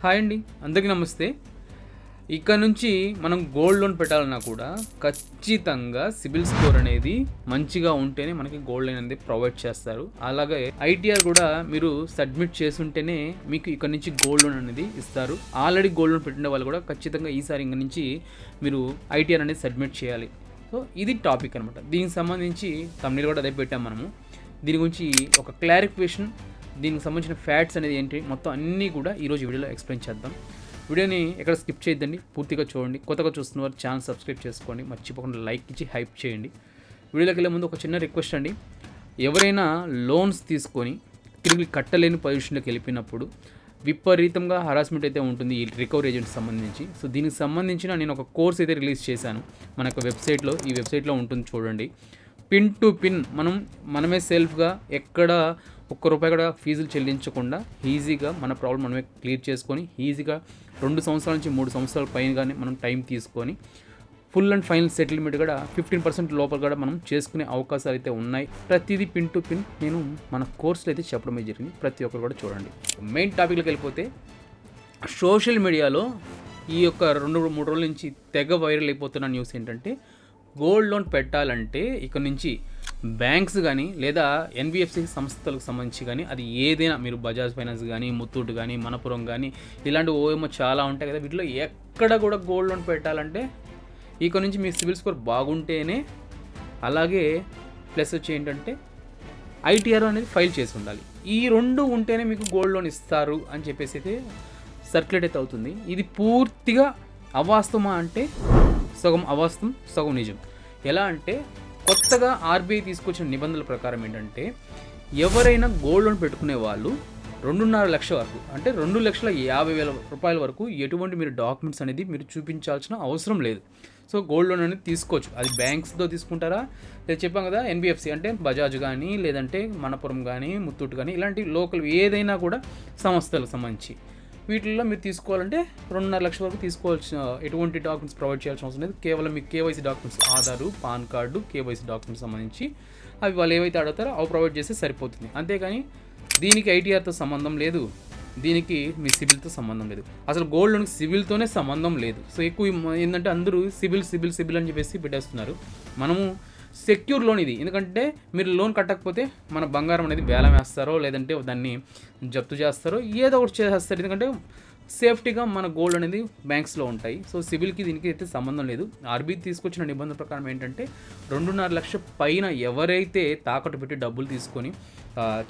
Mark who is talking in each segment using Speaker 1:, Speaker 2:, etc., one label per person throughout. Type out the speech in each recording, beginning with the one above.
Speaker 1: Hi అండి, అందరికీ నమస్తే. ఇక్కడ నుంచి మనం గోల్డ్ లోన్ పెట్టాలన్నా కూడా ఖచ్చితంగా సిబిల్ స్కోర్ అనేది మంచిగా ఉంటేనే మనకి గోల్డ్ లోన్ అనేది ప్రొవైడ్ చేస్తారు. అలాగే ఐటీఆర్ కూడా మీరు సబ్మిట్ చేసుంటేనే మీకు ఇక్కడ నుంచి గోల్డ్ లోన్ అనేది ఇస్తారు. ఆల్రెడీ గోల్డ్ లోన్ పెట్టిన వాళ్ళు కూడా ఖచ్చితంగా ఈసారి ఇంక నుంచి మీరు ఐటీఆర్ అనేది సబ్మిట్ చేయాలి. సో ఇది టాపిక్ అనమాట. దీనికి సంబంధించి తమిళ కూడా అదే పెట్టాం మనము. దీని గురించి ఒక క్లారిఫికేషన్, దీనికి సంబంధించిన ఫ్యాక్ట్స్ అనేది ఏంటి మొత్తం అన్నీ కూడా ఈరోజు వీడియోలో ఎక్స్ప్లెయిన్ చేద్దాం. వీడియోని ఎక్కడ స్కిప్ చేయొద్దండి, పూర్తిగా చూడండి. కొత్తగా చూస్తున్నవారు ఛానల్ సబ్స్క్రైబ్ చేసుకోండి, మర్చిపోకుండా లైక్ ఇచ్చి హైప్ చేయండి. వీడియోలోకి వెళ్ళే ముందు ఒక చిన్న రిక్వెస్ట్ అండి, ఎవరైనా లోన్స్ తీసుకొని తిరిగి కట్టలేని పొజిషన్లోకి వెళ్ళిపోయినప్పుడు విపరీతంగా హరాస్మెంట్ అయితే ఉంటుంది ఈ రికవరీ ఏజెంట్స్ సంబంధించి. సో దీనికి సంబంధించిన నేను ఒక కోర్స్ అయితే రిలీజ్ చేశాను మన యొక్క వెబ్సైట్లో. ఈ వెబ్సైట్లో ఉంటుంది చూడండి. పిన్ టు పిన్ మనమే సెల్ఫ్గా ఎక్కడ ఒక్క రూపాయి కూడా ఫీజులు చెల్లించకుండా ఈజీగా మన ప్రాబ్లం మనమే క్లియర్ చేసుకొని ఈజీగా 2 సంవత్సరాల నుంచి 3 సంవత్సరాల పైనగానే మనం టైం తీసుకొని ఫుల్ అండ్ ఫైనల్ సెటిల్మెంట్ కూడా 15% లోపల కూడా మనం చేసుకునే అవకాశాలు అయితే ఉన్నాయి. ప్రతిదీ పిన్ టు పిన్ నేను మన కోర్సులో అయితే చెప్పడమే జరిగింది. ప్రతి ఒక్కరు కూడా చూడండి. మెయిన్ టాపిక్లోకి వెళ్ళిపోతే, సోషల్ మీడియాలో ఈ యొక్క 2-3 రోజుల నుంచి తెగ వైరల్ అయిపోతున్న న్యూస్ ఏంటంటే, గోల్డ్ లోన్ పెట్టాలంటే ఇక్కడ నుంచి బ్యాంక్స్ కానీ లేదా ఎన్బిఎఫ్సి సంస్థలకు సంబంధించి కానీ, అది ఏదైనా మీరు బజాజ్ ఫైనాన్స్ కానీ, ముత్తూట్ కానీ, మనపురం కానీ, ఇలాంటి ఓఎంఓ చాలా ఉంటాయి కదా, వీటిలో ఎక్కడ కూడా గోల్డ్ లోన్ పెట్టాలంటే ఇక్కడ నుంచి మీ సిబిల్ స్కోర్ బాగుంటేనే, అలాగే ప్లస్ వచ్చి ఏంటంటే ఐటీఆర్ అనేది ఫైల్ చేసి ఉండాలి. ఈ 2 ఉంటేనే మీకు గోల్డ్ లోన్ ఇస్తారు అని చెప్పేసి అయితే సర్క్యులేట్ అయితే అవుతుంది. ఇది పూర్తిగా అవాస్తవమా అంటే సగం అవాస్తవం, సగం నిజం. ఎలా అంటే, కొత్తగా ఆర్బీఐ తీసుకొచ్చిన నిబంధనల ప్రకారం ఏంటంటే, ఎవరైనా గోల్డ్ లోన్ పెట్టుకునే వాళ్ళు 2.5 లక్షల వరకు, అంటే 2,50,000 రూపాయల వరకు ఎటువంటి మీరు డాక్యుమెంట్స్ అనేది మీరు చూపించాల్సిన అవసరం లేదు. సో గోల్డ్ లోన్ అనేది తీసుకోవచ్చు. అది బ్యాంక్స్తో తీసుకుంటారా, లేదా చెప్పాం కదా ఎన్బిఎఫ్సి అంటే బజాజ్ కానీ, లేదంటే మనపురం కానీ, ముత్తూట్ కానీ, ఇలాంటి లోకల్ ఏదైనా కూడా సంస్థలకు సంబంధించి వీటిల్లో మీరు తీసుకోవాలంటే 2.5 లక్షల వరకు తీసుకోవాల్సిన, ఎటువంటి డాక్యుమెంట్స్ ప్రొవైడ్ చేయాల్సిన అవసరం లేదు. కేవలం మీకు KYC documents, Aadhaar, pan card, KYC documents సంబంధించి అవి వాళ్ళు ఏవైతే అడుగుతారో అవి ప్రొవైడ్ చేస్తే సరిపోతుంది. అంతేకాని దీనికి ఐటీఆర్తో సంబంధం లేదు, దీనికి మీ సిబిల్తో సంబంధం లేదు. అసలు గోల్డ్ లోన్కి సిబిల్తోనే సంబంధం లేదు. సో ఎక్కువ ఏంటంటే అందరూ సిబిల్ అని చెప్పేసి పెట్టేస్తున్నారు. మనము సెక్యూర్ లోన్ ఇది. ఎందుకంటే మీరు లోన్ కట్టకపోతే మన బంగారం అనేది వేలం వేస్తారో, లేదంటే దాన్ని జప్తు చేస్తారో, ఏదో ఒకటి చేస్తారు. ఎందుకంటే సేఫ్టీగా మన గోల్డ్ అనేది బ్యాంక్స్లో ఉంటాయి. సో సిబిల్కి దీనికి అయితే సంబంధం లేదు. ఆర్బీఐ తీసుకొచ్చిన నిబంధన ప్రకారం ఏంటంటే, 2.5 లక్షల పైన ఎవరైతే తాకట్టు పెట్టి డబ్బులు తీసుకొని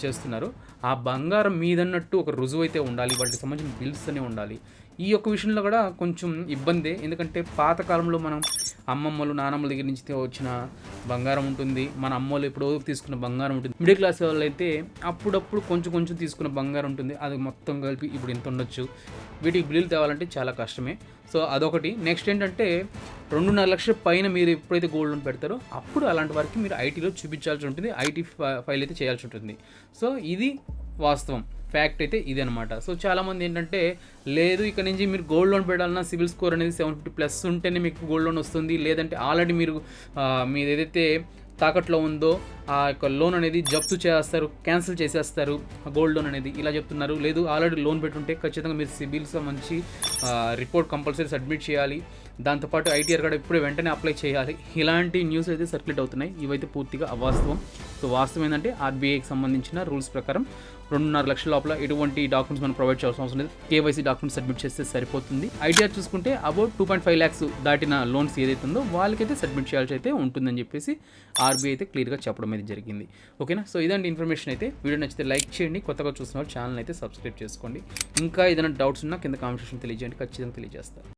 Speaker 1: చేస్తున్నారో ఆ బంగారం మీదన్నట్టు ఒక రుజువు అయితే ఉండాలి. వాటికి సంబంధించిన బిల్స్ అనే ఉండాలి. ఈ యొక్క విషయంలో కూడా కొంచెం ఇబ్బందే. ఎందుకంటే పాతకాలంలో మనం అమ్మమ్మలు, నానమ్మల దగ్గర నుంచి వచ్చిన బంగారం ఉంటుంది, మన అమ్మలు ఎప్పుడో తీసుకున్న బంగారం ఉంటుంది. మిడిల్ క్లాస్ వాళ్ళు అయితే అప్పుడప్పుడు కొంచెం తీసుకున్న బంగారం ఉంటుంది. అది మొత్తం కలిపి ఇప్పుడు ఎంత ఉండొచ్చు. వీటికి బిల్లులు తేవాలంటే చాలా కష్టమే. సో అదొకటి. నెక్స్ట్ ఏంటంటే, 2.5 లక్షల పైన మీరు ఎప్పుడైతే గోల్డ్ లోన్ పెడతారో అప్పుడు అలాంటి వారికి మీరు ఐటీలో చూపించాల్సి ఉంటుంది, ఐటీ ఫైల్ అయితే చేయాల్సి ఉంటుంది. సో ఇది వాస్తవం, ఫ్యాక్ట్ అయితే ఇది అనమాట. సో చాలామంది ఏంటంటే, లేదు ఇక్కడ నుంచి మీరు గోల్డ్ లోన్ పెట్టాలన్నా సిబిల్ స్కోర్ అనేది 750+ ఉంటేనే మీకు గోల్డ్ లోన్ వస్తుంది, లేదంటే ఆల్రెడీ మీరు మీరు ఏదైతే తాకట్లో ఉందో ఆ యొక్క లోన్ అనేది జప్తు చేస్తారు, క్యాన్సిల్ చేసేస్తారు గోల్డ్ లోన్ అనేది, ఇలా చెప్తున్నారు. లేదు ఆల్రెడీ లోన్ పెట్టుంటే ఖచ్చితంగా మీరు సిబిల్స్ మంచి రిపోర్ట్ కంపల్సరీ సబ్మిట్ చేయాలి, దాంతోపాటు ఐటీఆర్ కూడా ఇప్పుడే వెంటనే అప్లై చేయాలి. ఇలాంటి న్యూస్ అయితే సర్క్యులేట్ అవుతున్నాయి. ఇవైతే పూర్తిగా అవాస్తవం. సో వాస్తవం ఏంటంటే, ఆర్బీఐకి సంబంధించిన రూల్స్ ప్రకారం 2.5 లక్షల లోపల ఎటువంటి డాక్యుమెంట్స్ మనం ప్రొవైడ్ చేయాల్సిన అవసరం లేదు. కేవైసీ డాక్యుమెంట్స్ సబ్మిట్ చేస్తే సరిపోతుంది. ఐటీఆర్ చూసుకుంటే అబౌట్ 2.5 lakhs దాటిన లోన్స్ ఏదైతే ఉందో వాళ్ళకైతే సబ్మిట్ చేయాల్సి అయితే ఉంటుందని చెప్పేసి ఆర్బీఐ అయితే క్లియర్గా చెప్పడం అయితే జరిగింది. ఓకేనా? సో ఇదండి ఇన్ఫర్మేషన్ అయితే. వీడియో నచ్చితే లైక్ చేయండి, కొత్తగా చూస్తున్న వాళ్ళు ఛానల్ అయితే సబ్స్క్రైబ్ చేసుకోండి. ఇంకా ఏదైనా డౌట్స్ ఉన్నా కింద కామెంట్ సెక్షన్ తెలియజేయండి, ఖచ్చితంగా తెలియజేస్తారు.